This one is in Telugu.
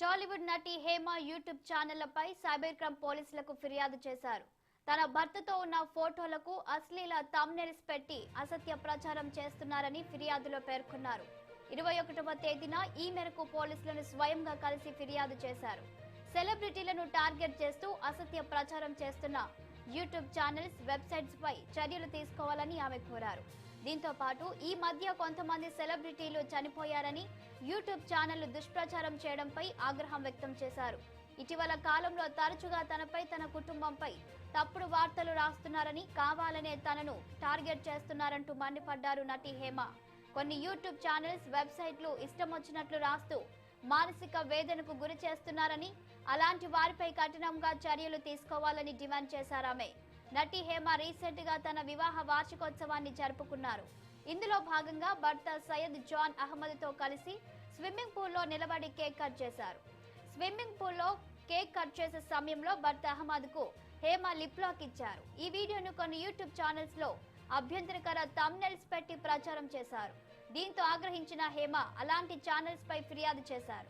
టాలీవుడ్ నటి హేమ యూట్యూబ్ ఛానళ్లపై సైబర్ క్రైమ్ పోలీసులకు ఫిర్యాదు చేశారు. తన భర్తతో ఉన్న ఫోటోలకు అశ్లీల థంబ్నెయిల్స్ పెట్టి అసత్య ప్రచారం చేస్తున్నారని ఫిర్యాదులో పేర్కొన్నారు. 21వ తేదీన ఈ మేరకు పోలీసులను స్వయంగా కలిసి ఫిర్యాదు చేశారు. సెలబ్రిటీలను టార్గెట్ చేస్తూ అసత్య ప్రచారం చేస్తున్న యూట్యూబ్ ఛానల్స్, వెబ్సైట్స్ పై చర్యలు తీసుకోవాలని ఆమె కోరారు. దీంతో పాటు ఈ మధ్య కొంతమంది సెలబ్రిటీలు చనిపోయారని యూట్యూబ్ ఛానళ్లు దుష్ప్రచారం చేయడంపై ఆగ్రహం వ్యక్తం చేశారు. ఇటీవల కాలంలో తరచుగా తనపై, తన కుటుంబంపై తప్పుడు వార్తలు రాస్తున్నారని, కావాలనే తనను టార్గెట్ చేస్తున్నారంటూ మండిపడ్డారు నటి హేమ. కొన్ని యూట్యూబ్ ఛానల్స్, వెబ్సైట్లు ఇష్టం వచ్చినట్లు రాస్తూ మానసిక వేదనకు గురి చేస్తున్నారని, అలాంటి వారిపై కఠినంగా చర్యలు తీసుకోవాలని డిమాండ్ చేశారామె. నటి హేమ రీసెంట్ గా తన వివాహ వార్షికోత్సవాన్ని జరుపుకున్నారు. ఇందులో భాగంగా భర్త సయ్యద్ జాన్ అహ్మద్ తో కలిసి స్విమ్మింగ్ పూల్ లో నిలబడి కేక్ కట్ చేశారు. స్విమ్మింగ్ పూల్ లో కేక్ కట్ చేసే సమయంలో భర్త అహ్మద్ కు హేమ లిప్ లాక్ ఇచ్చారు. ఈ వీడియోను కొన్ని యూట్యూబ్ ఛానల్స్ లో అభ్యంతరకర థంబ్నెయిల్స్ పెట్టి ప్రచారం చేశారు. దీంతో ఆగ్రహించిన హేమ అలాంటి ఛానల్స్ పై ఫిర్యాదు చేశారు.